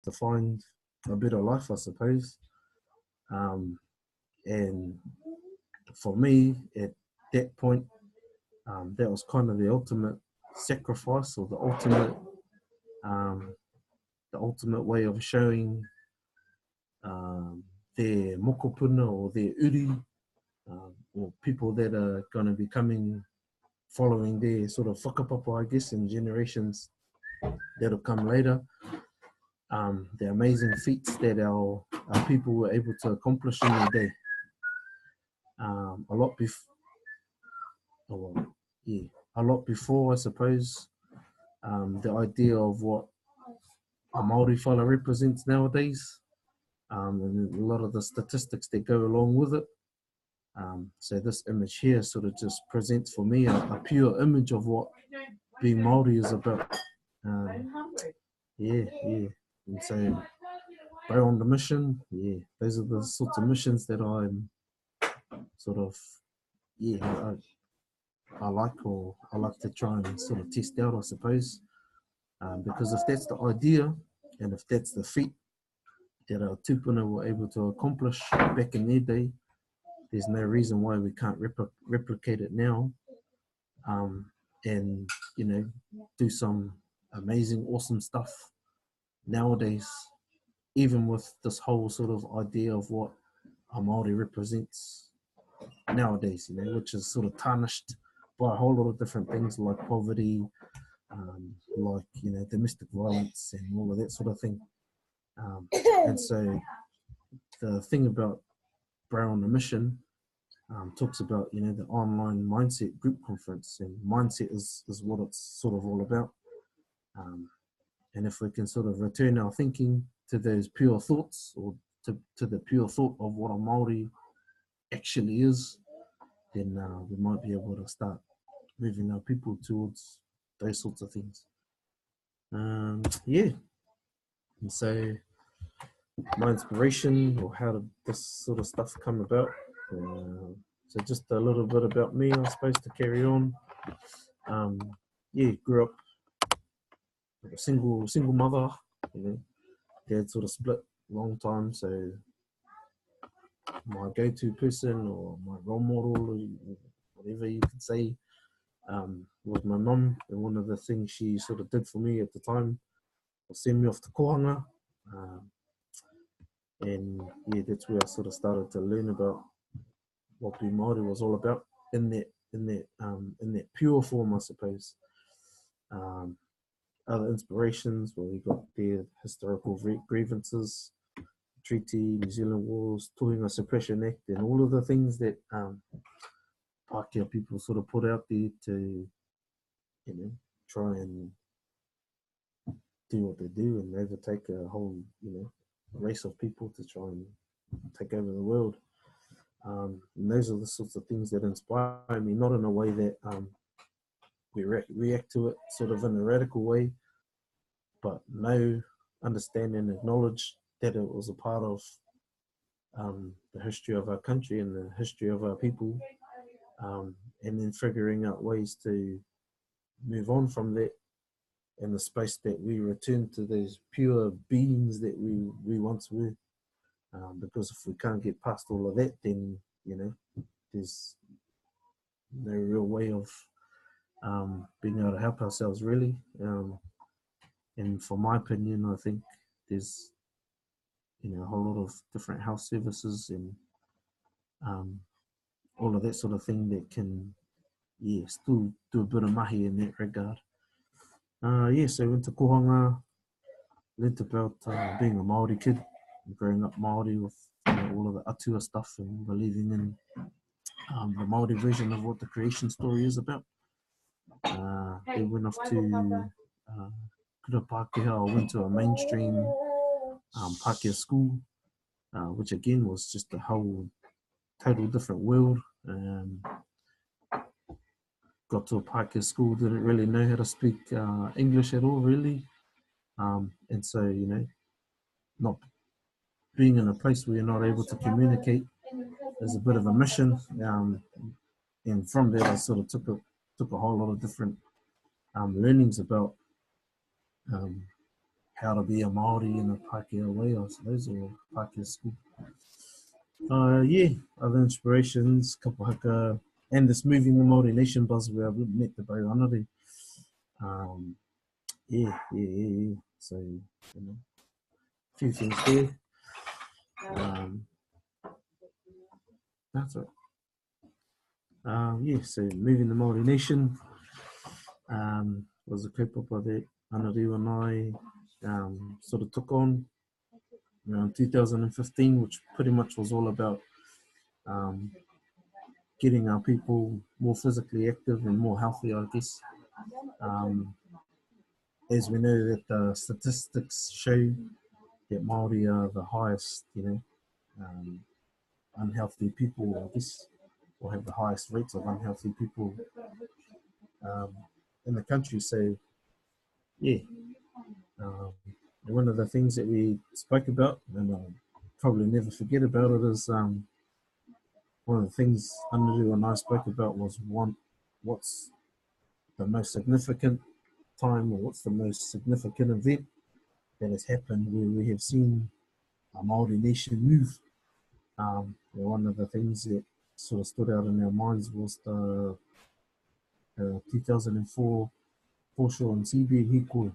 to find a better life, I suppose. And for me, at that point, that was kind of the ultimate sacrifice, or the ultimate way of showing their mokopuna or their uri, or people that are going to be coming, following their sort of whakapapa, I guess, in generations that'll come later. The amazing feats that our people were able to accomplish in their day. A lot before, I suppose, the idea of what a Māori whānau represents nowadays, and a lot of the statistics that go along with it. So this image here sort of just presents for me a pure image of what being Māori is about. And so, Bro on the mission, those are the sorts of missions that I'm sort of, I like to try and sort of test out, I suppose. Because if that's the idea, and if that's the feat that our tupuna were able to accomplish back in their day, there's no reason why we can't replicate it now, and do some amazing, awesome stuff nowadays, even with this whole sort of idea of what a Māori represents nowadays, which is sort of tarnished by a whole lot of different things like poverty, like domestic violence and all of that sort of thing. And so the thing about Bro on the Mission talks about the online mindset group conference, and mindset is what it's sort of all about. And if we can sort of return our thinking to those pure thoughts, or to the pure thought of what a Māori actually is, then we might be able to start moving our people towards those sorts of things. And so my inspiration, or how did this sort of stuff come about? So just a little bit about me, I suppose, to carry on. Grew up with a single mother. Dad sort of split long time, so my go-to person, or my role model, or whatever you could say, was my mum. And one of the things she sort of did for me at the time was send me off to kohanga. And that's where I sort of started to learn about what being Māori was all about in that pure form, I suppose. Other inspirations, well, we got the historical grievances, treaty, New Zealand Wars, Tohinga Suppression Act, and all of the things that Pākehā people sort of put out there to, try and do what they do and overtake a whole, race of people to try and take over the world. And those are the sorts of things that inspire me, not in a way that we react to it sort of in a radical way, but know, understand and acknowledge that it was a part of the history of our country and the history of our people, and then figuring out ways to move on from that in the space that we return to those pure beings that we once were. Because if we can't get past all of that, then there's no real way of being able to help ourselves, really. And for my opinion, I think there's a whole lot of different health services and all of that sort of thing that can still do a bit of mahi in that regard. So I went to kohanga, learned about being a Māori kid, growing up Māori with all of the atua stuff and believing in the Māori version of what the creation story is about. They went off to Kura Pākehā. I went to a mainstream Pākehā school, which again was just a whole total different world. Got to a Pākehā school, didn't really know how to speak English at all, really. And so, not being in a place where you're not able to communicate is a bit of a mission. And from there, I sort of took a whole lot of different learnings about how to be a Māori in a Pākehā way, I suppose, or Pākehā school. Yeah, other inspirations, couple haka, and this movie, The Māori Nation Buzz, where I met the Bairangari. Yeah. So, you know, a few things there. That's it. Yeah, so moving the Māori Nation was a kaupapa that Anariwa and I sort of took on around 2015, which pretty much was all about getting our people more physically active and more healthy, I guess. As we know that the statistics show that Māori are the highest, unhealthy people, I guess, or have the highest rates of unhealthy people in the country. So, yeah, one of the things that we spoke about, and I'll probably never forget about it, is one of the things Anuru and I spoke about was what's the most significant time, or what's the most significant event that has happened where we have seen a Māori nation move. One of the things that sort of stood out in our minds was the 2004 foreshore and seabed hikoi.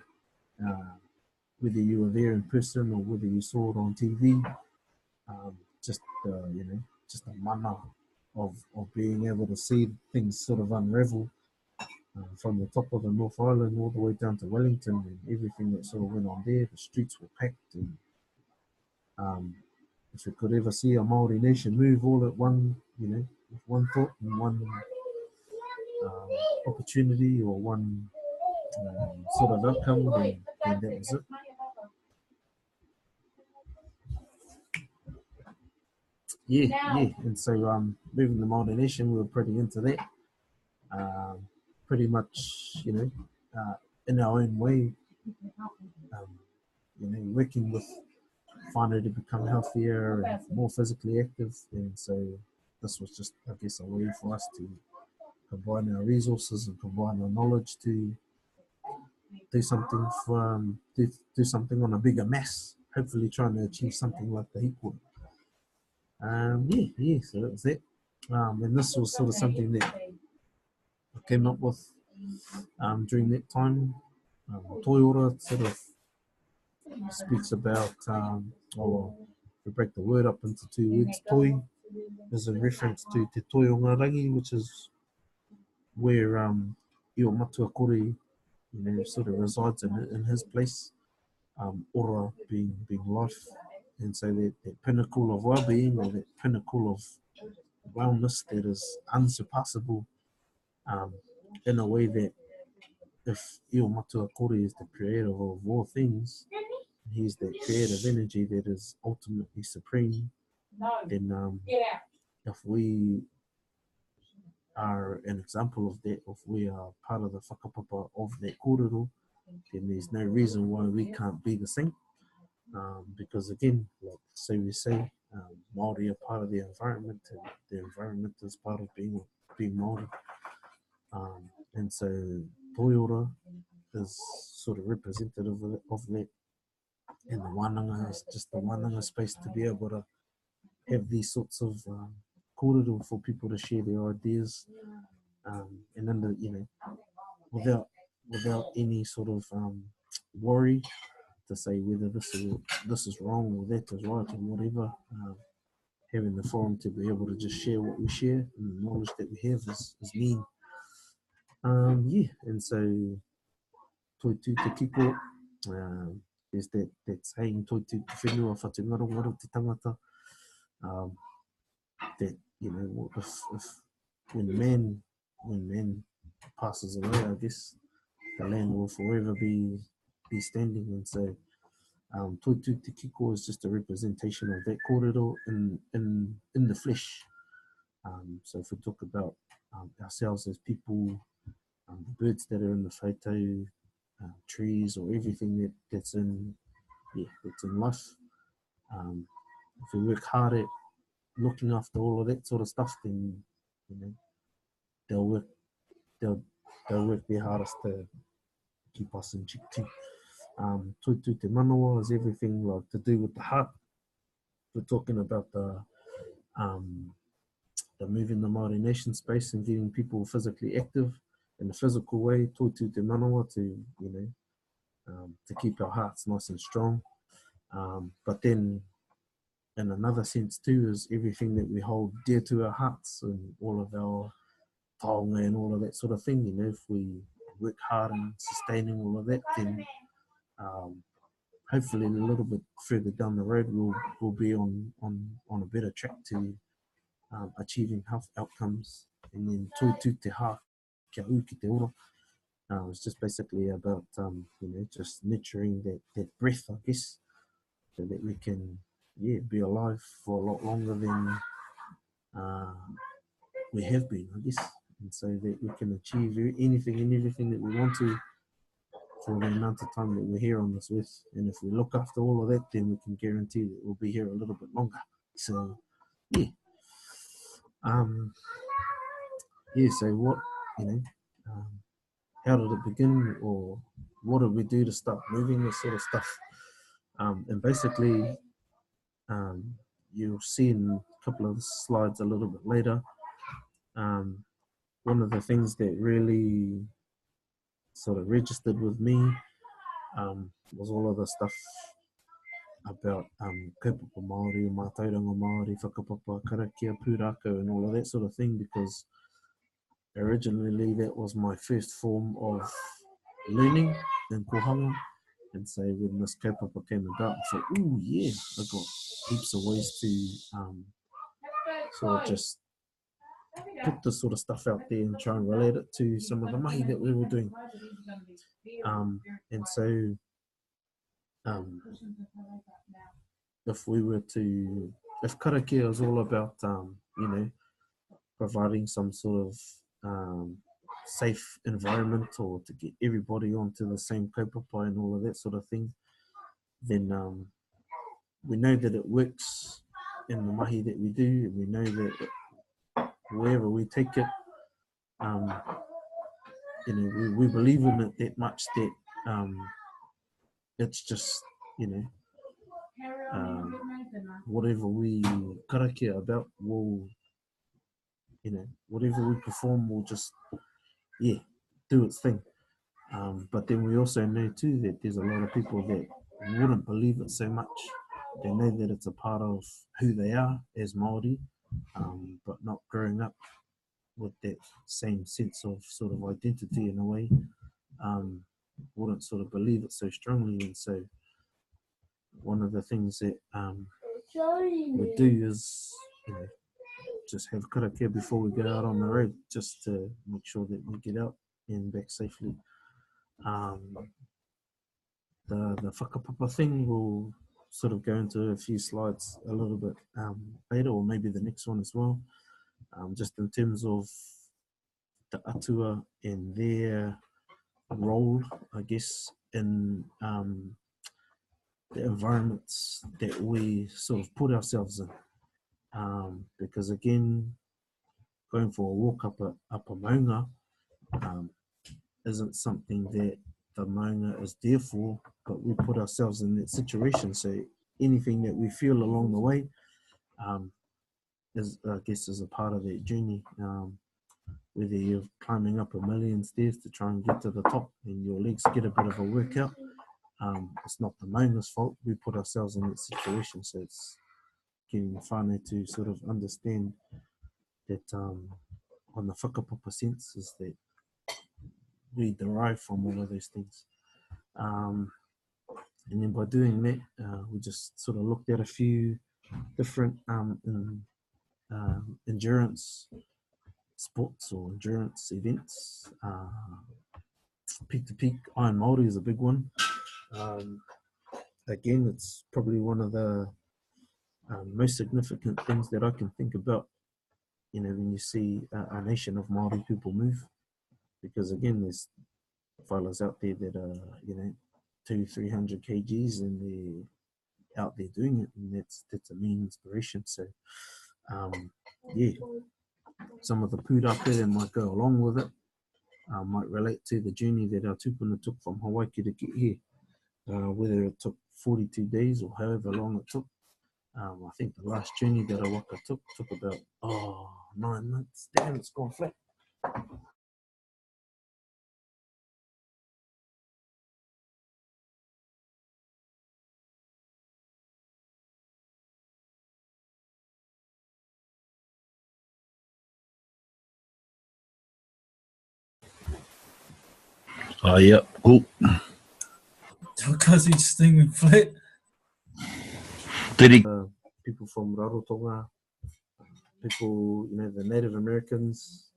Whether you were there in person or whether you saw it on TV, just just a mana of being able to see things sort of unravel from the top of the North Island all the way down to Wellington, and everything that sort of went on there. The streets were packed, and if you could ever see a Māori nation move all at one, with one thought and one opportunity or one sort of outcome, then that was it. Yeah. And so moving the Māori nation, we were pretty into that. Pretty much, in our own way, working with Whānau to become healthier and more physically active. And so this was just, I guess, a way for us to combine our resources and combine our knowledge to do something do something on a bigger mass. Hopefully, trying to achieve something like the equal. So that was it. And this was sort of something that I came up with during that time. Toiora sort of speaks about, we break the word up into two words. Toi is in reference to Te Toi o Ngā Rangi, which is where Io Matua Kore, sort of resides in his place. Ora being life, and so that pinnacle of well-being, or that pinnacle of wellness that is unsurpassable, in a way that if Io Matua Kore is the creator of all things, he's the creative energy that is ultimately supreme, then if we are an example of that, if we are part of the whakapapa of that kōrero, then there's no reason why we can't be the same. Because again, like we say, Māori are part of the environment, and the environment is part of being Māori. And so Toiora is sort of representative of that. And the wānanga is just the wānanga space to be able to have these sorts of kōrero for people to share their ideas, and under, without any sort of worry to say whether this is wrong or that is right or whatever. Having the forum to be able to just share what we share and the knowledge that we have is mean. And so toi tu te kiko, there's that saying, toi tu te whenua whatungarongaru te tangata, that if when man passes away, I guess the land will forever be standing. And so toi tu te kiko is just a representation of that kōrero in the flesh. So if we talk about ourselves as people, the birds that are in the whaitau, trees, or everything that's in life, if we work hard at looking after all of that sort of stuff, then they'll work their hardest to keep us in check too. Tutu Te Manawa is everything like to do with the heart. We're talking about um, the moving the Māori nation space and getting people physically active in a physical way. Tutu Te Manawa to, to keep our hearts nice and strong. But then in another sense too is everything that we hold dear to our hearts and all of our taonga and all of that sort of thing. If we work hard in sustaining all of that, then hopefully a little bit further down the road we'll be on a better track to achieving health outcomes. And then tū te hā kia u ki te oro. It's just basically about just nurturing that breath, I guess, so that we can be alive for a lot longer than we have been, I guess, and so that we can achieve anything and everything that we want to for the amount of time that we're here on this earth. And if we look after all of that, then we can guarantee that we'll be here a little bit longer. So yeah, so what, how did it begin, or what did we do to start moving, this sort of stuff? And basically, you'll see in a couple of slides a little bit later, one of the things that really sort of registered with me was all of the stuff about kaupapa Māori, mātauranga Māori, whakapapa, karakia, pūrākau, and all of that sort of thing, because originally that was my first form of learning in kohanga. And so when this kaupapa came about, I thought, ooh, yeah, I've got heaps of ways to sort of just put this sort of stuff out there and try and relate it to some of the mahi that we were doing. And so if karakia is all about, providing some sort of safe environment, or to get everybody onto the same kaupapa and all of that sort of thing, then we know that it works in the mahi that we do, and we know that wherever we take it, we believe in it that much that it's just, whatever we karakia about will, whatever we perform will just, do its thing. But then we also know too that there's a lot of people that wouldn't believe it so much. They know that it's a part of who they are as Māori, but not growing up with that same sense of sort of identity in a way, wouldn't sort of believe it so strongly. And so one of the things that we do is, just have karakia before we go out on the road, just to make sure that we get out and back safely. The whakapapa thing will sort of go into a few slides a little bit later, or maybe the next one as well, just in terms of the atua and their role, I guess, in the environments that we sort of put ourselves in. Because again, going for a walk up a maunga isn't something that the maunga is there for, but we put ourselves in that situation. So anything that we feel along the way is, I guess, is a part of that journey. Whether you're climbing up 1,000,000 stairs to try and get to the top and your legs get a bit of a workout, it's not the maunga's fault. We put ourselves in that situation. So it's getting whānau to sort of understand that on the whakapapa sense is that we derive from all of those things. And then by doing that, we just sort of looked at a few different endurance sports or endurance events. Peak to peak, Iron Māori is a big one. Again, it's probably one of the most significant things that I can think about, when you see a nation of Māori people move, because again, there's fellas out there that are, 200-300 kgs and they're out there doing it, and that's a main inspiration. So, some of the pūrākau that might go along with it might relate to the journey that our tupuna took from Hawaii to get here. whether it took 42 days or however long it took. I think the last journey that a waka took about 9 months. Damn, it's gone flat. Yep, cool. Because each thing went flat. Did he? People from Rarotonga, people, the Native Americans,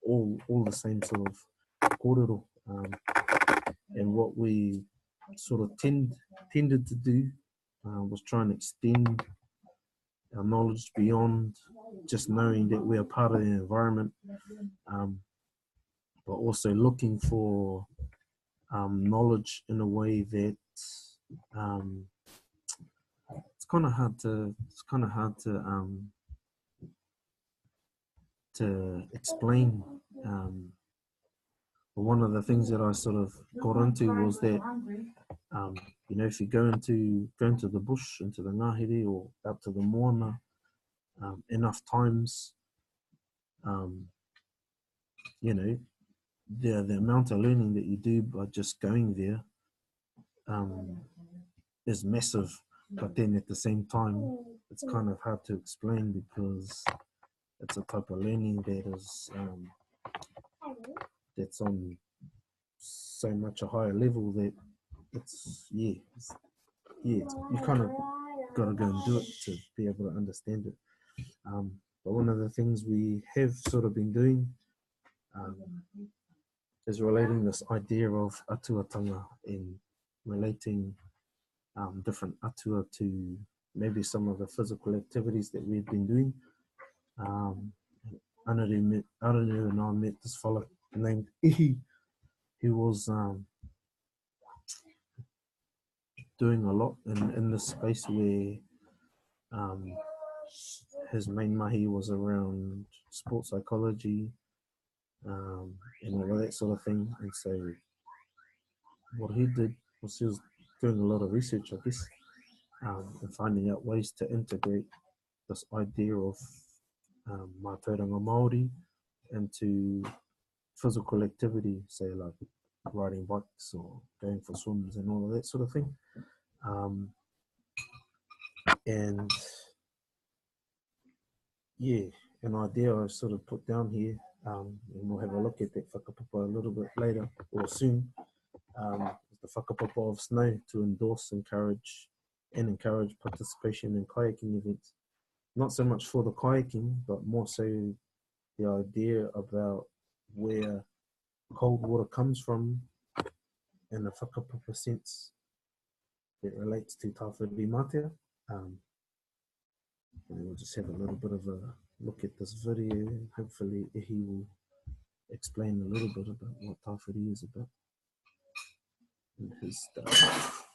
all the same sort of kōrero. And what we sort of tended to do was try and extend our knowledge beyond just knowing that we are part of the environment, but also looking for knowledge in a way that it's kind of hard to explain. But one of the things that I sort of got into was that if you go into the bush, into the ngahere or out to the moana enough times, the amount of learning that you do by just going there is massive. But then at the same time, it's kind of hard to explain because it's a type of learning that is that's on so much a higher level that you kind of got to go and do it to be able to understand it. But one of the things we have sort of been doing is relating this idea of atuatanga and relating different atua to maybe some of the physical activities that we've been doing. Araru and I met this fella named Ihi, who was doing a lot in this space where his main mahi was around sports psychology and all of that sort of thing. And so what he did was he was doing a lot of research, I guess, and finding out ways to integrate this idea of mātauranga Māori into physical activity, say like riding bikes or going for swims and all of that sort of thing. And yeah, an idea I sort of put down here, and we'll have a look at that whakapapa a little bit later or soon, the whakapapa of snow to encourage participation in kayaking events. Not so much for the kayaking, but more so the idea about where cold water comes from in a whakapapa sense that relates to Tāwhiri Mātea. And we'll just have a little bit of a look at this video. Hopefully he will explain a little bit about what Tāwhiri is about and his stuff.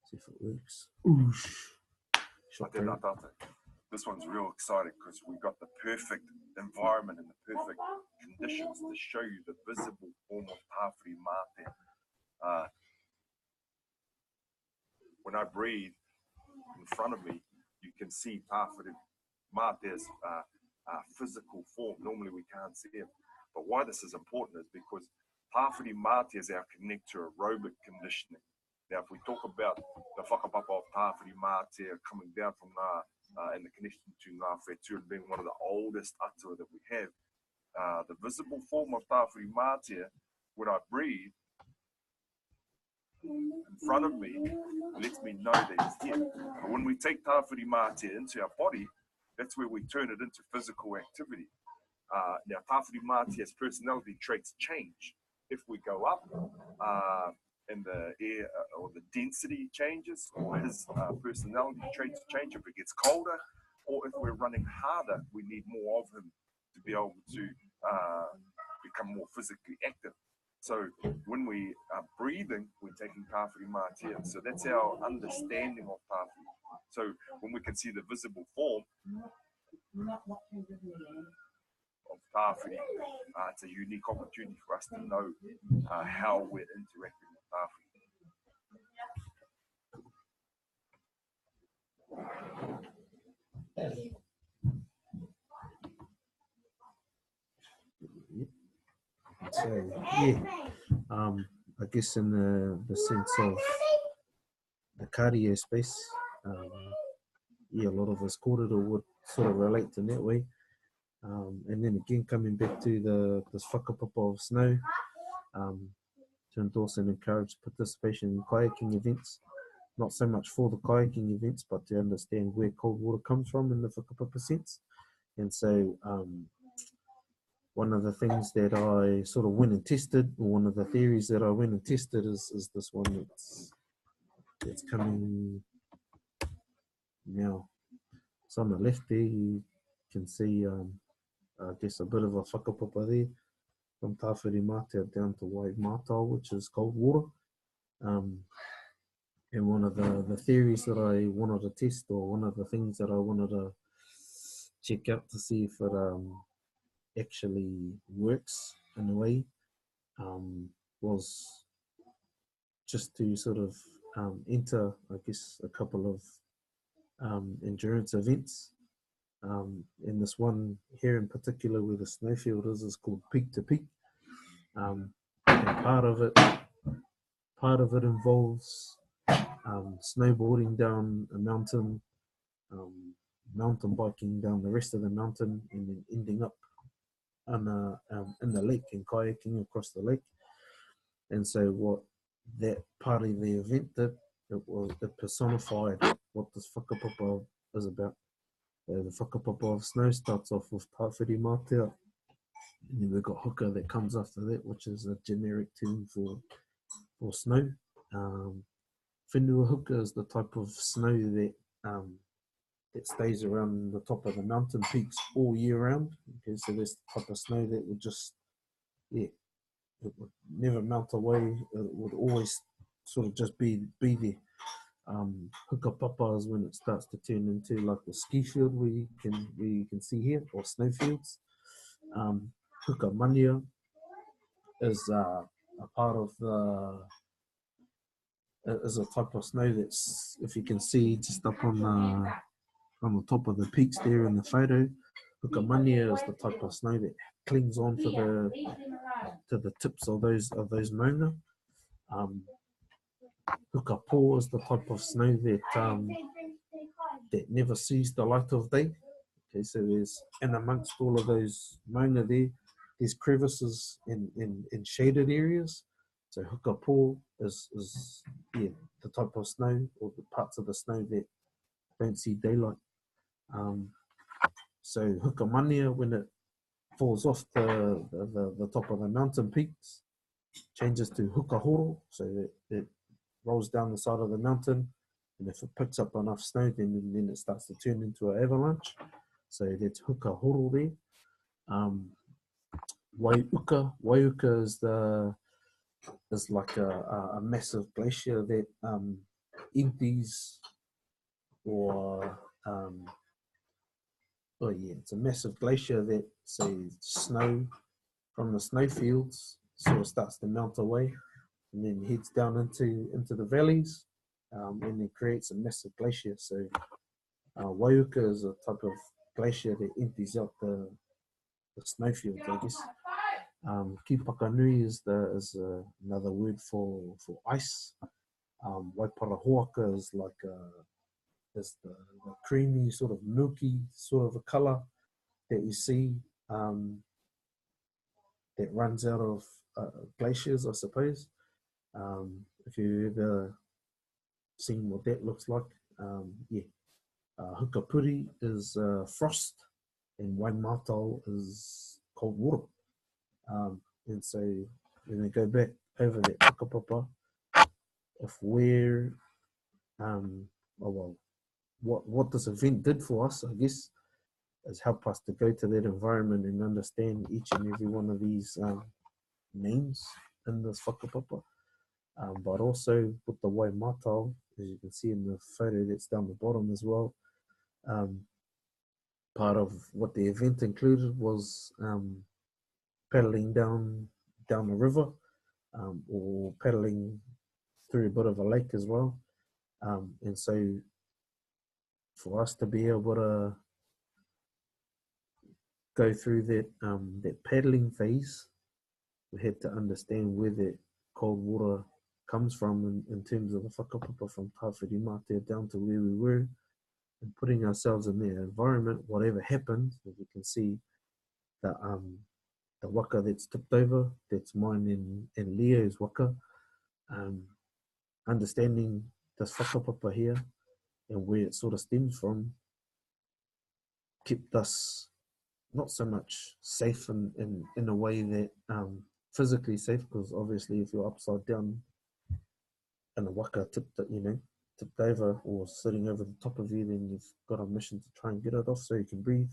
See if it works. Oosh. This one's real exciting because we got the perfect environment and the perfect conditions to show you the visible form of Tāwhiri Mātea. When I breathe in front of me, you can see Tāwhiri Mātea's physical form. Normally we can't see it. But why this is important is because Tāwhiri Mātea is our connect to aerobic conditioning. Now, if we talk about the whakapapa of Tāwhiri Mātea coming down from Ngā and the connection to Ngā Whetū being one of the oldest atua that we have, the visible form of Tāwhiri Mātea, when I breathe in front of me, lets me know that it's here. But when we take Tāwhiri Mātea into our body, that's where we turn it into physical activity. Now, Tāwhiri Mātea's personality traits change. If we go up, and the air or the density changes, or his personality traits change if it gets colder, or if we're running harder, we need more of him to be able to become more physically active. So when we are breathing, we're taking Tāwhiri Mātea. So that's our understanding of Tāwhiri. So when we can see the visible form of Tāwhiri, it's a unique opportunity for us to know how we're interacting with tāwhiri. So yeah, I guess in the sense of the cardio space, yeah, a lot of us kōrero would sort of relate in that way. And then again, coming back to this whakapapa of snow, to endorse and encourage participation in kayaking events, not so much for the kayaking events, but to understand where cold water comes from in the whakapapa sense. And so one of the things that I sort of went and tested, or one of the theories that I went and tested is this one that's coming now. So on the left there, you can see, I guess, a bit of a whakapapa there, from Tāwhiri Mātea down to Waimātao, which is cold water. And one of the theories that I wanted to test, or one of the things that I wanted to check out to see if it actually works in a way, was just to sort of enter, I guess, a couple of endurance events. And this one here in particular where the snowfield is called Peak to Peak. And part of it involves snowboarding down a mountain, mountain biking down the rest of the mountain, and then ending up in the lake and kayaking across the lake. And so what that part of the event did, it personified what this whakapapa is about. The whakapapa of snow starts off with Tāwhiri Mātea, and then we've got huka that comes after that, which is a generic term for snow. Whenua huka is the type of snow that that stays around the top of the mountain peaks all year round. Okay, so that's the type of snow that would just, it would never melt away. It would always sort of just be there. Hukapapa is when it starts to turn into like the ski field where you can see here, or snowfields. Hukamania is a part of is a type of snow that's, if you can see just up on the top of the peaks there in the photo. Hukamania is the type of snow that clings on to the tips of those maunga. Hukapo is the type of snow that never sees the light of day. Okay, so there's, and amongst all of those maunga there's crevices in shaded areas. So hukapo is the type of snow, or the parts of the snow that don't see daylight. So hukamania, when it falls off the top of the mountain peaks, changes to hukahoro, so it rolls down the side of the mountain, and if it picks up enough snow, then it starts to turn into an avalanche. So that's hukahoro there. Waiuka is like a massive glacier that empties, or it's a massive glacier that, say, snow from the snowfields sort of starts to melt away, and then heads down into the valleys, and then creates a massive glacier. So Waiuka is a type of glacier that empties out the snowfields, I guess. Kipakanui is another word for ice. Waiparahoaka is like the creamy, sort of milky sort of a colour that you see that runs out of glaciers, I suppose. If you've ever seen what that looks like, Hukapuri is frost, and Waimātao is cold water. And so when we go back over that whakapapa, if we're what this event did for us, I guess, is help us to go to that environment and understand each and every one of these names in this whakapapa. But also with the Waimātao, as you can see in the photo that's down the bottom as well, part of what the event included was paddling down the river, or paddling through a bit of a lake as well. And so for us to be able to go through that paddling phase, we had to understand where that cold water comes from in terms of the whakapapa from Tawhiri Mate down to where we were, and putting ourselves in their environment, whatever happened, as you can see, the waka that's tipped over, that's mine and Leo's waka, understanding this whakapapa here and where it sort of stems from, kept us not so much safe in a way that physically safe, because obviously if you're upside down and the waka tipped over or sitting over the top of you, then you've got a mission to try and get it off so you can breathe.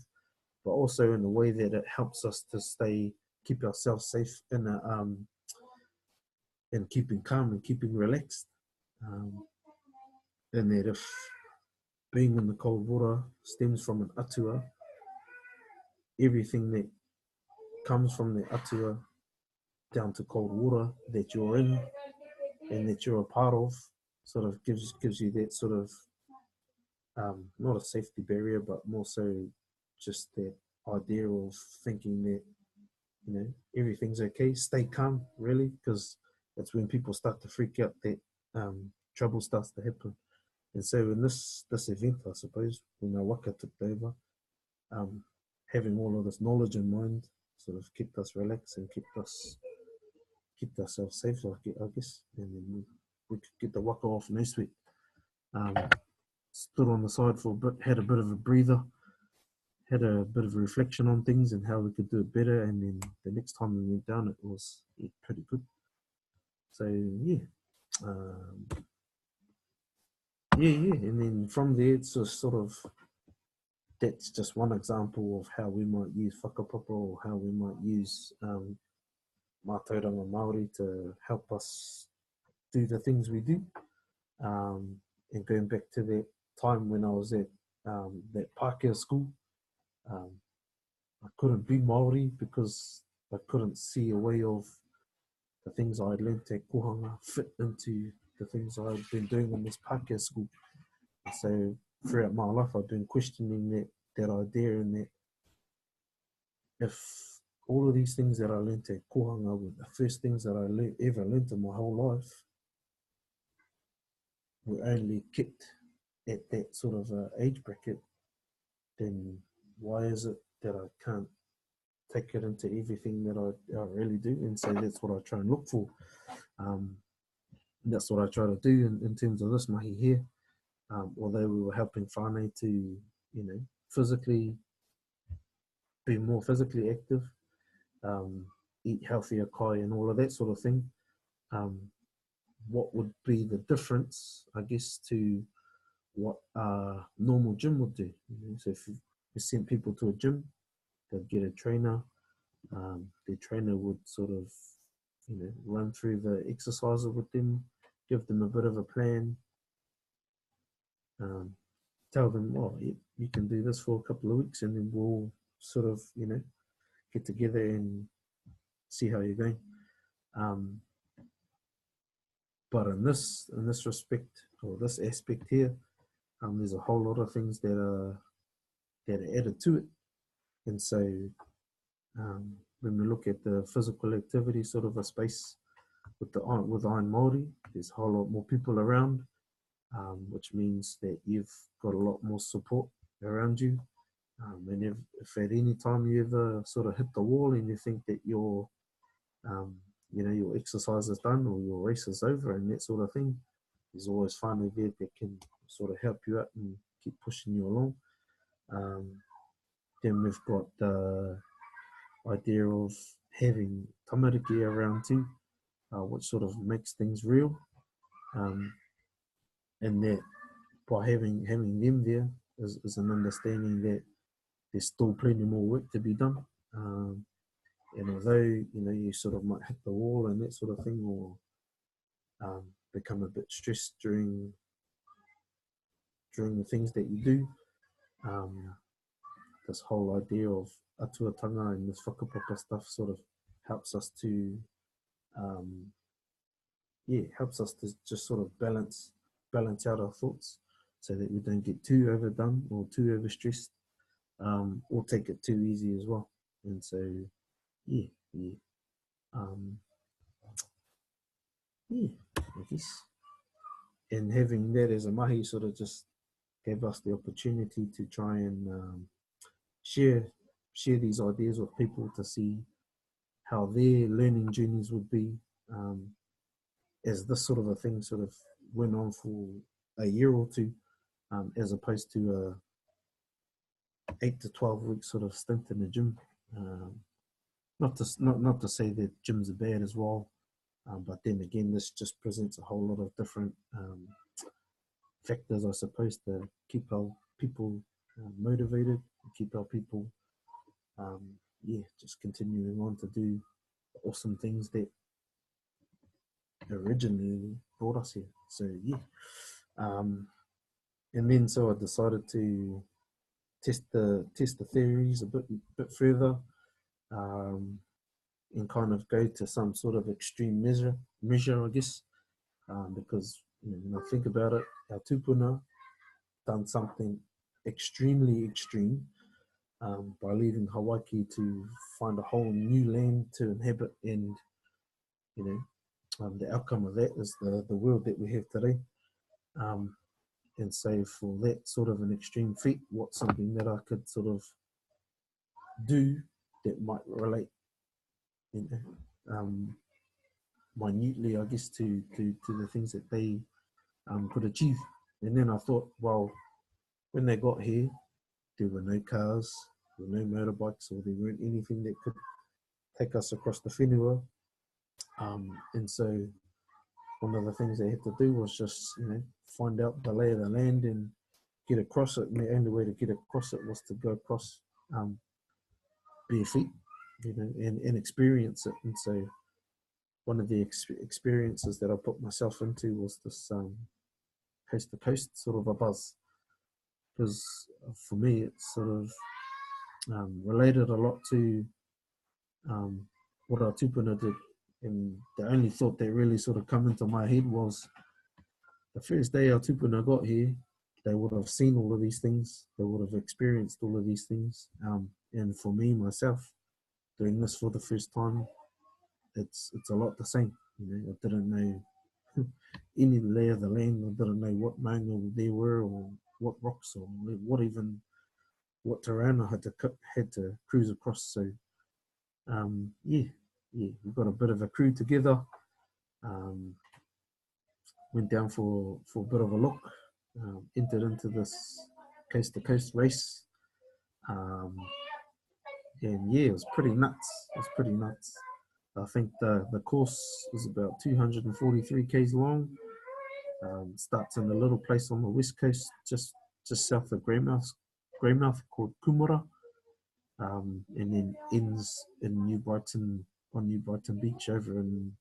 But also in the way that it helps us to keep ourselves safe in keeping calm and keeping relaxed. And that if being in the cold water stems from an atua, everything that comes from the atua down to cold water that you're in and that you're a part of sort of gives you that sort of not a safety barrier, but more so just that idea of thinking that everything's okay. Stay calm, really, because that's when people start to freak out, that trouble starts to happen. And so in this event, I suppose, when our waka took over, having all of this knowledge in mind sort of kept us relaxed and kept ourselves safe, I guess. And then we could get the waka off no sweat. Stood on the side for a bit, had a bit of a breather, had a bit of a reflection on things and how we could do it better. And then the next time we went down, it was pretty good. So yeah. And then from there, it's just sort of, that's just one example of how we might use whakapapa, or how we might use mātauranga Māori to help us do the things we do. And going back to that time when I was at that Pākehā school, I couldn't be Māori because I couldn't see a way of the things I had learnt at Kohanga fit into the things I had been doing in this Pākehā school. And so throughout my life, I've been questioning that idea, and that if all of these things that I learnt at Kohanga were the first things that I ever learnt in my whole life, were only kept at that sort of age bracket, then why is it that I can't take it into everything that I really do? And so that's what I try and look for. That's what I try to do in terms of this mahi here. Although we were helping whānau to, physically be more physically active, eat healthier kai and all of that sort of thing. What would be the difference, I guess, to what a normal gym would do? So if you sent people to a gym, they'd get a trainer. Their trainer would sort of, run through the exercises with them, give them a bit of a plan, tell them, you can do this for a couple of weeks, and then we'll sort of, get together and see how you're going. But in this respect, or this aspect here, there's a whole lot of things that are added to it. And so when we look at the physical activity sort of a space with Iron Māori, there's a whole lot more people around, which means that you've got a lot more support around you. And if at any time you ever sort of hit the wall and you think that your exercise is done or your race is over and that sort of thing, there's always whānau there that can sort of help you out and keep pushing you along. Then we've got the idea of having tamariki around too, which sort of makes things real. And that by having them there is an understanding that there's still plenty more work to be done. And although, you sort of might hit the wall and that sort of thing, or become a bit stressed during the things that you do, this whole idea of atuatanga and this whakapapa stuff sort of helps us to helps us to just sort of balance out our thoughts so that we don't get too overdone or too overstressed, or take it too easy as well. And so, yeah, um, I guess. And having that as a mahi sort of just gave us the opportunity to try and share these ideas with people to see how their learning journeys would be, as this sort of a thing sort of went on for a year or two, as opposed to a 8 to 12 week sort of stint in the gym. Not to say that gyms are bad as well, but then again, this just presents a whole lot of different factors, I suppose, to keep our people motivated, keep our people, just continuing on to do awesome things that originally brought us here. So and then so I decided to test the theories a bit further, and kind of go to some sort of extreme measure, I guess, because when I think about it, our tupuna done something extremely extreme, by leaving Hawaii to find a whole new land to inhabit, and the outcome of that is the world that we have today. And so for that sort of an extreme feat, what's something that I could sort of do that might relate, minutely, I guess, to the things that they could achieve. And then I thought, well, when they got here, there were no cars, there were no motorbikes, or there weren't anything that could take us across the whenua. And so one of the things they had to do was just, find out the lay of the land and get across it. And the only way to get across it was to go across bare feet, and experience it. And so one of the experiences that I put myself into was this coast to coast sort of a buzz, because for me it's sort of related a lot to what our tupuna did. And the only thought that really sort of come into my head was the first day our tupuna got here, they would have seen all of these things, they would have experienced all of these things. And for me, myself, doing this for the first time, it's a lot the same. I didn't know any lay of the land. I didn't know what maunga there were, or what rocks, or what terrain I had to cruise across. So we got a bit of a crew together. Went down for a bit of a look. Entered into this coast to coast race. And it was pretty nuts. I think the course is about 243 k's long. Starts in a little place on the west coast, just south of Greymouth, called Kumara, and then ends in New Brighton Beach over in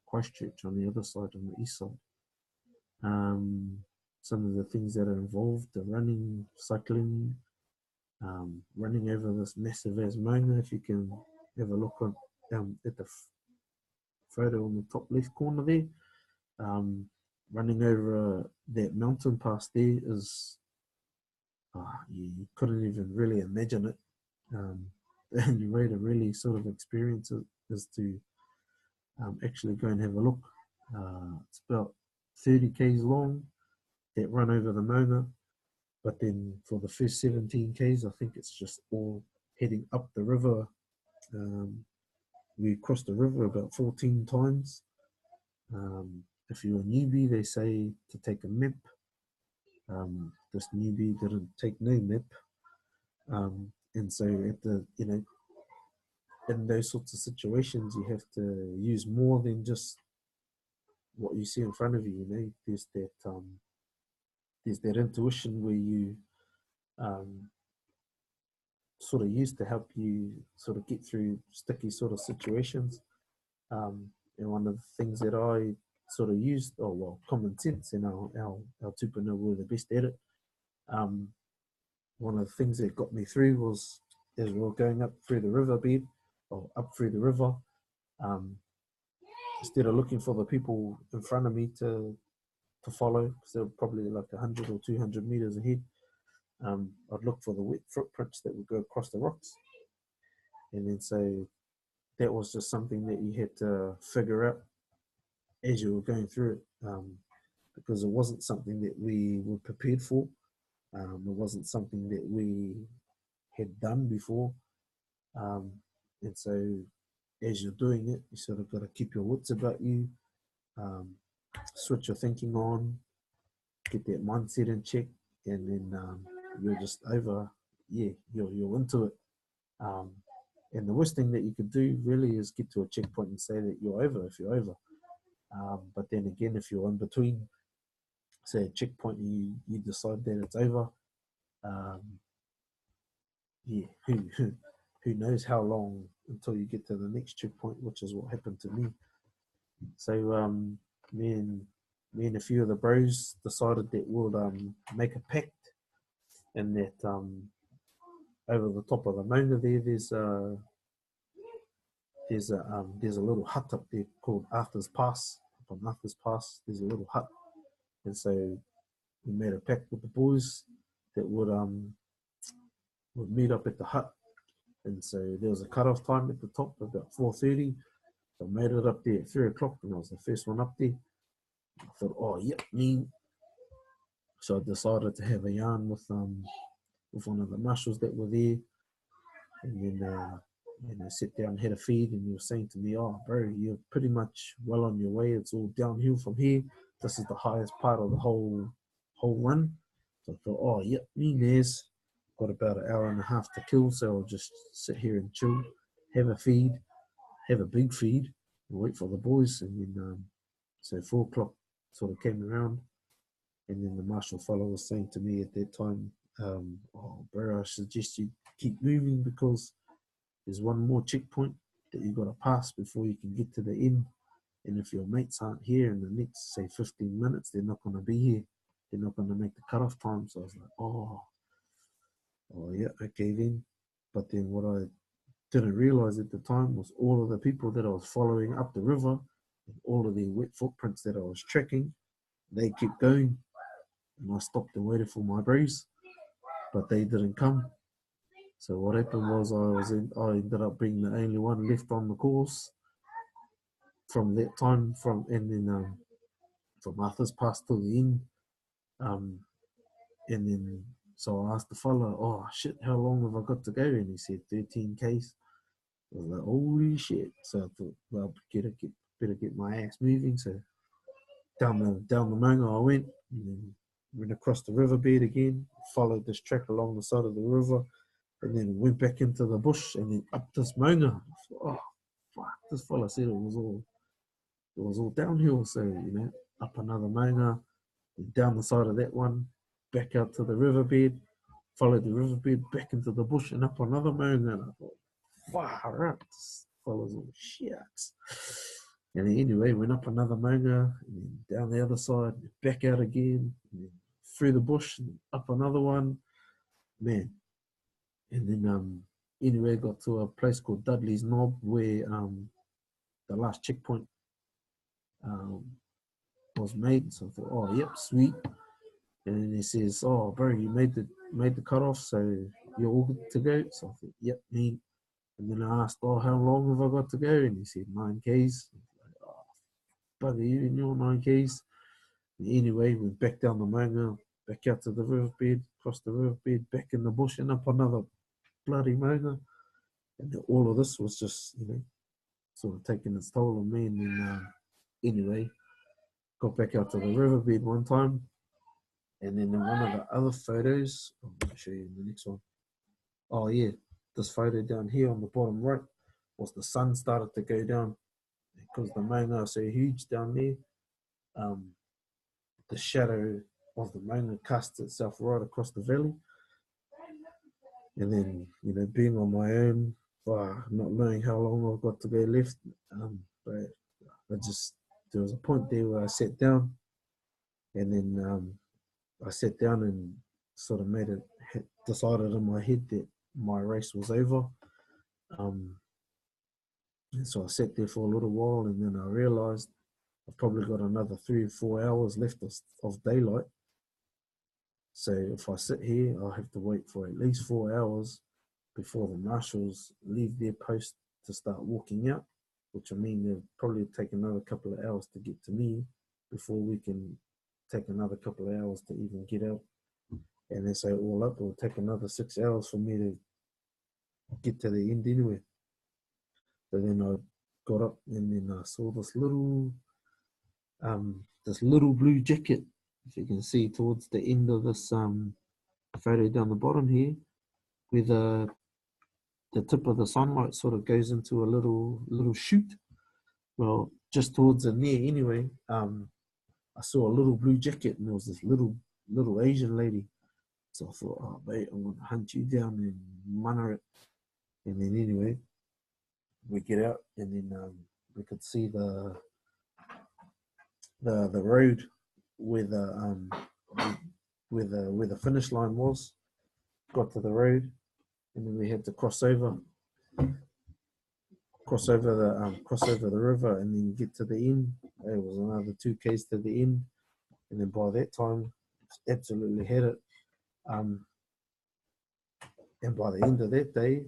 Christchurch on the other side, on the east side. Some of the things that are involved are running, cycling, running over this massive as maunga. If you can have a look at the photo on the top left corner there, running over that mountain pass there is, you couldn't even really imagine it. The only way to really sort of experience it is to actually go and have a look. It's about 30 k's long, that run over the maunga, but then for the first 17 k's, I think it's just all heading up the river. We crossed the river about 14 times. If you're a newbie, they say to take a map. This newbie didn't take no map. And so at in those sorts of situations, you have to use more than just what you see in front of you. There's that intuition where you sort of use to help you sort of get through sticky sort of situations. And one of the things that I sort of used, common sense, our tupuna were the best at it. One of the things that got me through was, as we were going up through the riverbed, or up through the river, instead of looking for the people in front of me to follow, because they're probably like 100 or 200 meters ahead, I'd look for the wet footprints that would go across the rocks. And then so that was just something that you had to figure out as you were going through it, because it wasn't something that we were prepared for. It wasn't something that we had done before. And so as you're doing it, you sort of got to keep your wits about you, switch your thinking on, get that mindset in check, and then you're just over, you're into it. And the worst thing that you could do really is get to a checkpoint and say that you're over if you're over. But then again, if you're in between, say a checkpoint, and you decide that it's over, who knows how long until you get to the next checkpoint, which is what happened to me. So me and a few of the bros decided that we'll make a pact, and that over the top of the maunga there's a little hut up there called Arthur's Pass. Up on Arthur's Pass, there's a little hut, and so we made a pact with the boys that would meet up at the hut. And so there was a cut-off time at the top, about 4:30. So I made it up there at 3 o'clock, and I was the first one up there. I thought, oh, yep, me. So I decided to have a yarn with one of the marshals that were there. And then I sat down and had a feed, and he was saying to me, oh, bro, you're pretty much well on your way. It's all downhill from here. This is the highest part of the whole run. So I thought, oh, yep, me there's. Got about an hour and a half to kill, so I'll just sit here and chill, have a feed, have a big feed, and wait for the boys. And then, so 4 o'clock sort of came around, and then the marshal fellow was saying to me at that time, oh, bro, I suggest you keep moving because there's one more checkpoint that you got to pass before you can get to the end. And if your mates aren't here in the next, say, 15 minutes, they're not going to be here. They're not going to make the cutoff time. So I was like, oh, yeah, okay then. But then what I didn't realize at the time was all of the people that I was following up the river, and all of their wet footprints that I was tracking, they kept going. And I stopped and waited for my bros, but they didn't come. So what happened was I ended up being the only one left on the course from that time, from Arthur's Pass till the end. And then so I asked the fella, oh shit, how long have I got to go? And he said 13 Ks. I was like, holy shit. So I thought, well, better get my ass moving. So down the maunga I went, and then went across the riverbed again, followed this track along the side of the river, and then went back into the bush, and then up this maunga. I thought, oh fuck, this fella said it was all downhill. So, up another maunga, down the side of that one, back out to the riverbed, followed the riverbed back into the bush and up another maunga. And I thought, far out, this fella's all shit. And then anyway, went up another maunga, and then down the other side, back out again, and then through the bush, and up another one, man. And then anyway, got to a place called Dudley's Knob where the last checkpoint was made. So I thought, oh yep, sweet. And then he says, oh bro, you made the cutoff, so you're all good to go. So I thought, yep, me. And then I asked, oh, how long have I got to go? And he said 9 Ks. Like, oh, bugger you and your 9 Ks. And anyway, went back down the maunga, back out to the riverbed, across the riverbed, back in the bush and up another bloody maunga. And all of this was just, sort of taking its toll on me. And then anyway, got back out to the riverbed one time. And then in one of the other photos, I'm going to show you in the next one. Oh yeah, this photo down here on the bottom right was the sun started to go down because the maunga is so huge down there. The shadow of the maunga cast itself right across the valley. And then, being on my own, not knowing how long I've got to go left, but there was a point there where I sat down, and then I sat down and sort of decided in my head that my race was over. And so I sat there for a little while, and then I realized I've probably got another 3 or 4 hours left of daylight. So if I sit here, I'll have to wait for at least 4 hours before the marshals leave their post to start walking out, which will mean they'll probably take another couple of hours to get to me before we can take another couple of hours to even get out. And then so all up, it'll take another 6 hours for me to get to the end anyway. So then I got up and then I saw this little blue jacket, if you can see towards the end of this photo down the bottom here, where the tip of the sunlight sort of goes into a little shoot. Well, just towards the near anyway, I saw a little blue jacket, and there was this little Asian lady. So I thought, oh mate, I'm gonna hunt you down and mana it. And then anyway, we get out, and then we could see the road where the finish line was. Got to the road, and then we had to cross over the river, and then get to the end. It was another 2 k's to the end, and then by that time, absolutely had it. And by the end of that day,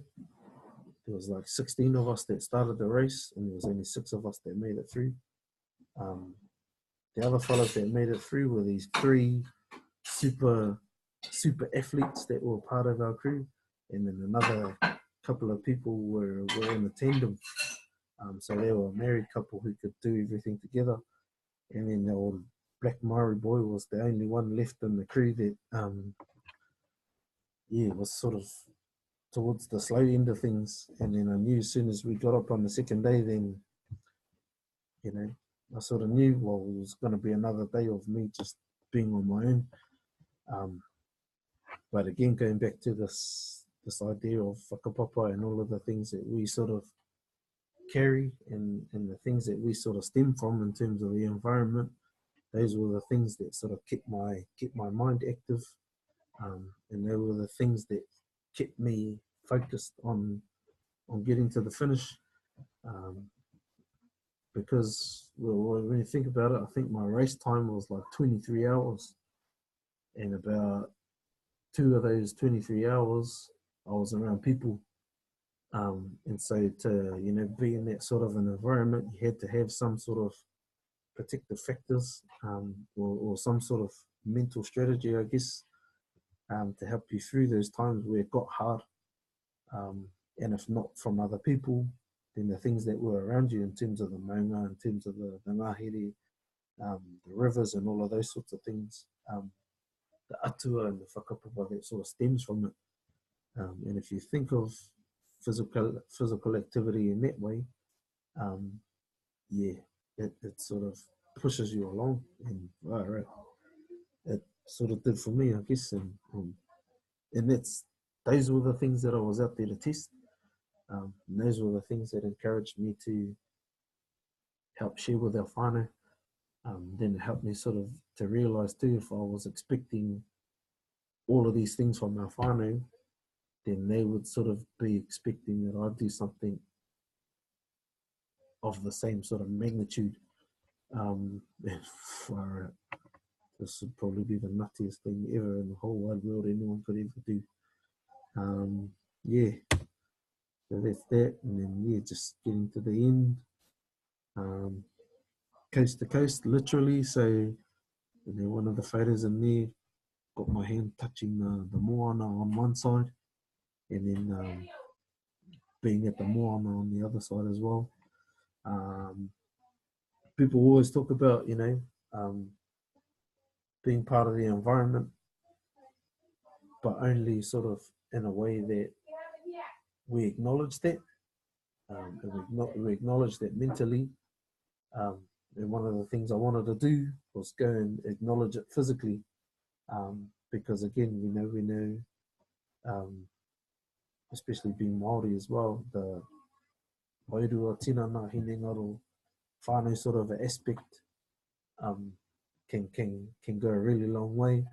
there was like 16 of us that started the race, and there was only 6 of us that made it through. The other fellows that made it through were these 3 super athletes that were part of our crew, and then another couple of people were in a tandem. So they were a married couple who could do everything together. And then the old black Maori boy was the only one left in the crew that was sort of towards the slow end of things. And then I knew as soon as we got up on the second day, then I sort of knew, well, it was going to be another day of me just being on my own. But again, going back to this idea of whakapapa and all of the things that we sort of carry and the things that we sort of stem from in terms of the environment, those were the things that sort of kept my mind active, and they were the things that kept me focused on getting to the finish. Because when you think about it, I think my race time was like 23 hours, and about 2 of those 23 hours I was around people. And so to be in that sort of an environment, you had to have some sort of protective factors, or some sort of mental strategy, I guess, to help you through those times where it got hard. And if not from other people, then the things that were around you in terms of the maunga, in terms of the ngahere, the rivers and all of those sorts of things, the atua and the whakapapa that sort of stems from it. And if you think of physical activity in that way, it sort of pushes you along, and right, it sort of did for me, I guess, and those were the things that I was out there to test. And those were the things that encouraged me to help share with our whānau. Then it helped me sort of to realise too, if I was expecting all of these things from our whānau, then they would sort of be expecting that I'd do something of the same sort of magnitude. And this would probably be the nuttiest thing ever in the whole wide world anyone could ever do. So that's that, and then just getting to the end, coast to coast, literally. So, and then one of the photos in there, got my hand touching the moana on one side, and then being at the moana on the other side as well. People always talk about, being part of the environment, but only sort of in a way that we acknowledge that, and we acknowledge that mentally. And one of the things I wanted to do was go and acknowledge it physically, because again, we know, especially being Māori as well, the wairua tinana hine ngaro whānau sort of aspect can go a really long way.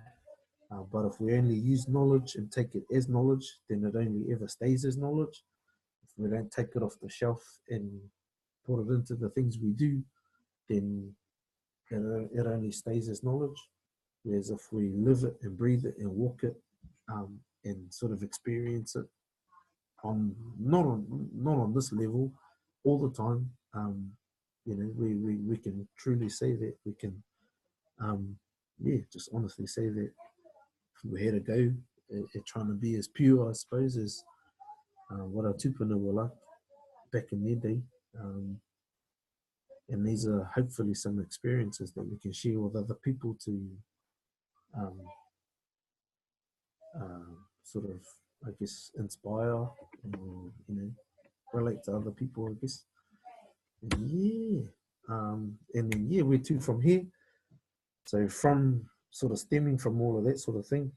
But if we only use knowledge and take it as knowledge, then it only ever stays as knowledge. If we don't take it off the shelf and put it into the things we do, then it only stays as knowledge. Whereas if we live it and breathe it and walk it, and sort of experience it on not on this level all the time, we can truly say that we can, just honestly say that we had a go at trying to be as pure, I suppose, as what our tupuna were like back in their day. And these are hopefully some experiences that we can share with other people to sort of, I guess, inspire or, relate to other people, I guess. And where to from here? So from sort of stemming from all of that sort of thing,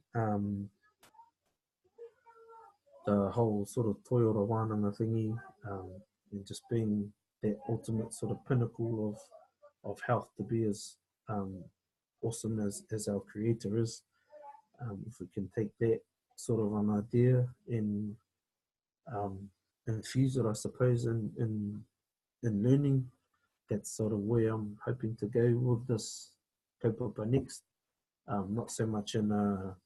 the whole sort of toi ora wānanga thingy, and just being that ultimate sort of pinnacle of health, to be as awesome as our creator is. If we can take that sort of an idea and infuse it, I suppose, in learning, that's sort of where I'm hoping to go with this kaupapa next. Not so much in a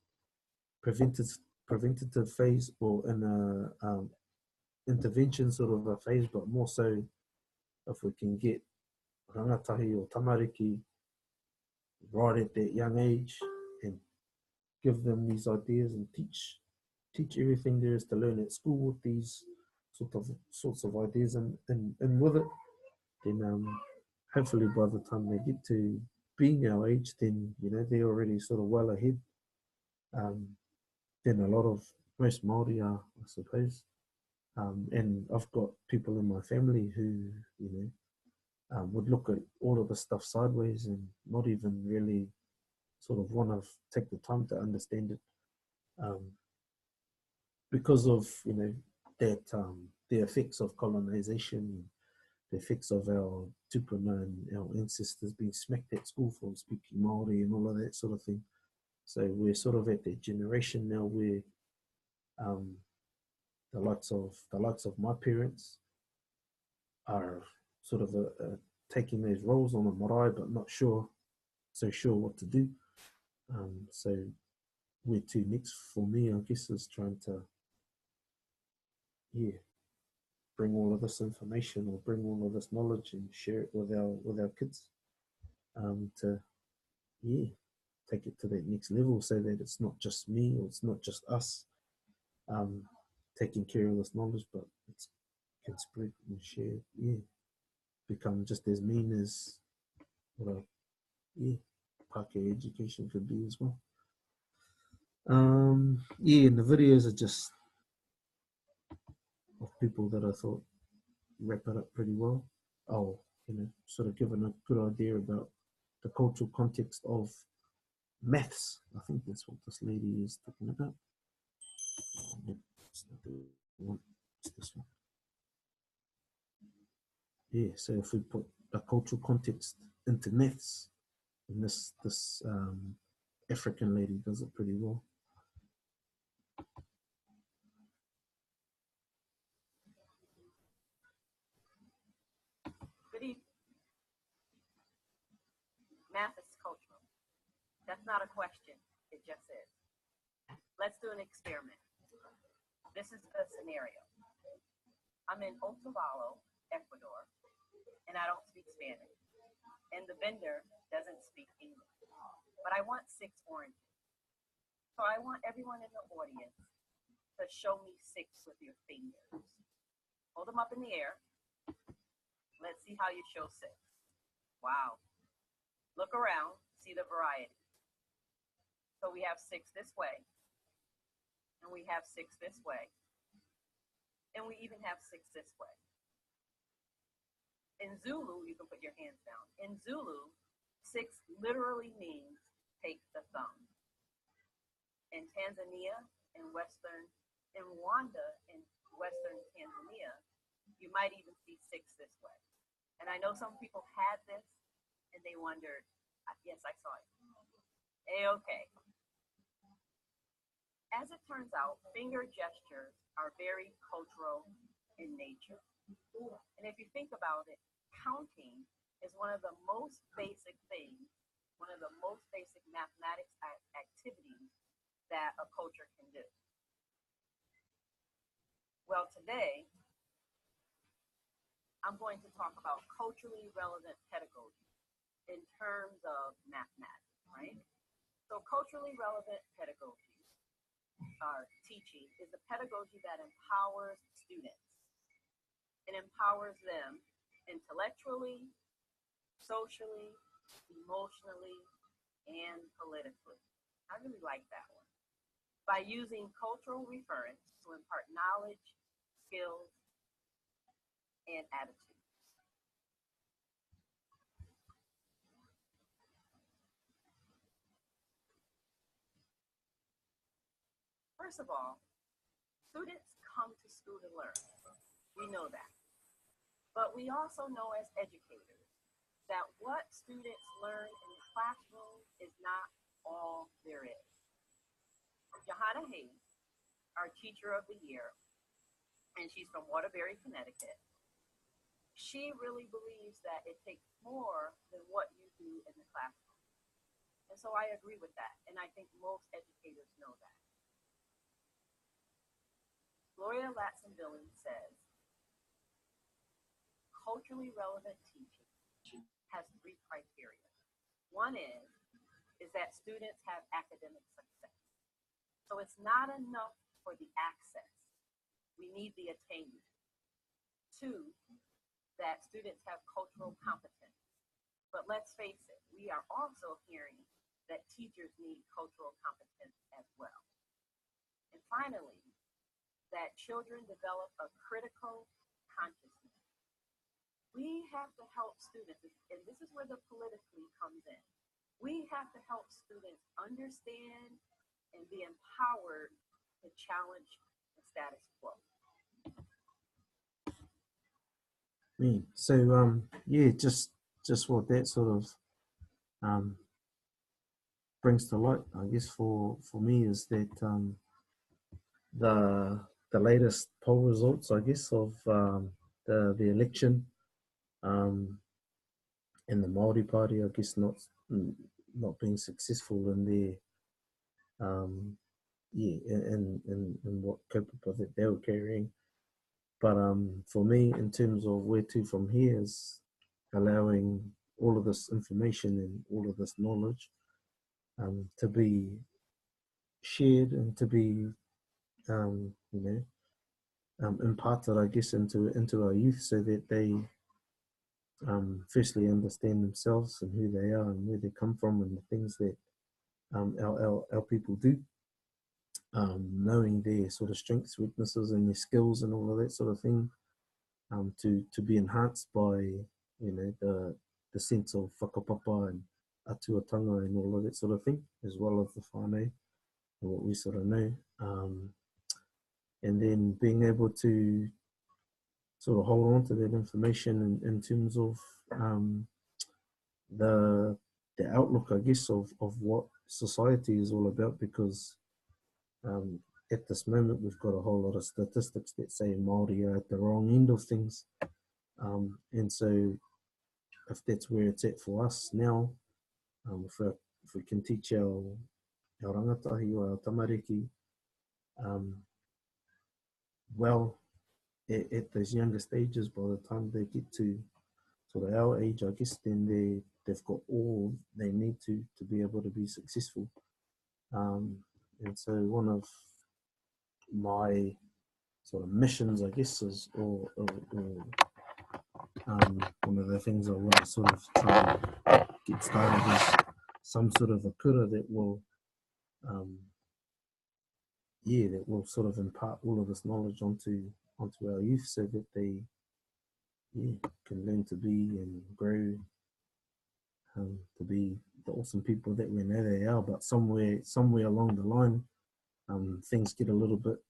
preventative phase or in a intervention sort of a phase, but more so if we can get rangatahi or tamariki right at that young age and give them these ideas and teach everything there is to learn at school with these sorts of ideas and with it, then hopefully by the time they get to being our age, then they're already sort of well ahead than a lot of most Māori are, I suppose. And I've got people in my family who would look at all of the stuff sideways and not even really sort of want to take the time to understand it, because of that the effects of colonization, the effects of our tupuna and our ancestors being smacked at school for speaking Māori and all of that sort of thing. So we're sort of at that generation now where the likes of my parents are sort of taking those roles on a marae, but not sure what to do. So where to next for me, I guess, is trying to bring all of this information or bring all of this knowledge and share it with our kids, to take it to that next level, so that it's not just me or it's not just us taking care of this knowledge, but it can spread and share, become just as mean as what Pākehā education could be as well. And the videos are just of people that I thought wrap it up pretty well. Sort of given a good idea about the cultural context of maths. I think that's what this lady is talking about. It's not the one, it's this one. So if we put the cultural context into maths, and this African lady does it pretty well. Good evening. Math is cultural. That's not a question. It just is. Let's do an experiment. This is the scenario. I'm in Otavalo, Ecuador, and I don't speak Spanish. And the vendor doesn't speak English. But I want 6 oranges. So I want everyone in the audience to show me 6 with your fingers. Hold them up in the air. Let's see how you show 6. Wow. Look around, see the variety. So we have 6 this way, and we have 6 this way, and we even have 6 this way. In Zulu, you can put your hands down. In Zulu, 6 literally means take the thumb. In Tanzania, in Rwanda, in Western Tanzania, you might even see 6 this way. And I know some people had this and they wondered, yes, I saw it. A-okay. As it turns out, finger gestures are very cultural in nature. And if you think about it, counting is one of the most basic things, one of the most basic mathematics activities that a culture can do. Well, today, I'm going to talk about culturally relevant pedagogy in terms of mathematics, right? So culturally relevant pedagogy, teaching, is a pedagogy that empowers students. It empowers them intellectually, socially, emotionally, and politically. I really like that one. By using cultural reference to impart knowledge, skills, and attitude. First of all, students come to school to learn. We know that. But we also know as educators that what students learn in the classroom is not all there is. Johanna Hayes, our Teacher of the Year, and she's from Waterbury, Connecticut, she really believes that it takes more than what you do in the classroom. And so I agree with that, and I think most educators know that. Gloria Latson-Billings says, culturally relevant teaching has 3 criteria. One is that students have academic success. So it's not enough for the access. We need the attainment. 2, that students have cultural competence. But let's face it, we are also hearing that teachers need cultural competence as well. And finally, that children develop a critical consciousness. We have to help students, and this is where the politically comes in. We have to help students understand and be empowered to challenge the status quo. So yeah, just what that sort of brings to light, I guess, for me is that the latest poll results, I guess, of the election and the Māori Party, I guess, not being successful in their in what kaupapa that they were carrying. But for me, in terms of where to from here, is allowing all of this information and all of this knowledge to be shared and to be imparted, I guess, into our youth, so that they firstly understand themselves and who they are and where they come from and the things that our people do, knowing their sort of strengths, weaknesses, and their skills and all of that sort of thing, to be enhanced by the sense of whakapapa and atuatanga and all of that sort of thing, as well as the whānau and what we sort of know, and then being able to sort of hold on to that information in terms of the outlook, I guess, of what society is all about, because at this moment we've got a whole lot of statistics that say Māori are at the wrong end of things, and so if that's where it's at for us now, if we can teach our rangatahi or our tamariki well at those younger stages, by the time they get to sort of our age, I guess, then they've got all they need to be able to be successful. And so one of my sort of missions, I guess, is or one of the things I want to sort of try and get started is some sort of a kura that will that will sort of impart all of this knowledge onto our youth, so that they can learn to be and grow to be the awesome people that we know they are. But somewhere along the line, things get a little bit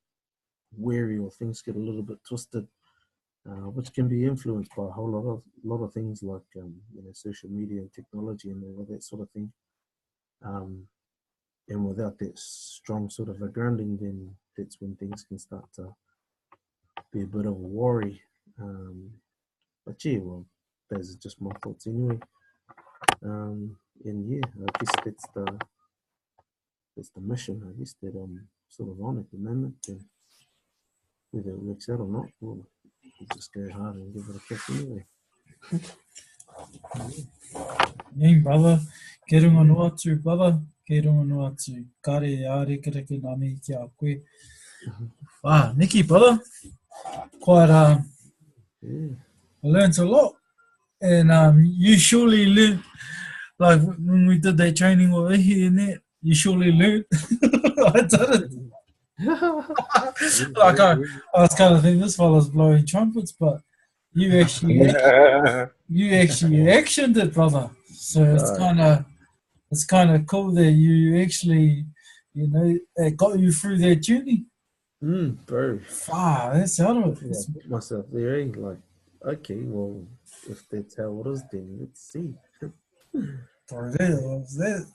wary, or things get a little bit twisted, which can be influenced by a whole lot of things like social media and technology and all of that sort of thing. And without that strong sort of a grounding, then that's when things can start to be a bit of a worry. But yeah, well, those are just my thoughts anyway. And yeah, I guess that's the mission. I guess that I'm sort of on at the moment. And whether it works out or not, we'll just go hard and give it a crack anyway. Hey, brother. Ke runga no atu, brother. Ke runga no atu. Kare are kereke nami ki a koe. Nikki, brother. Quite, Yeah. I learned a lot. And you surely learned, like when we did that training over here and there, you surely learned. I didn't. Like I was kind of thinking this fella's blowing trumpets, but you actually actioned it, brother. So it's kind of cool that you actually, you know, it got you through that journey. Bro. That's out of it. Yeah, I put myself there, eh? Like, okay, well, if that's how it is, then let's see. Bro, that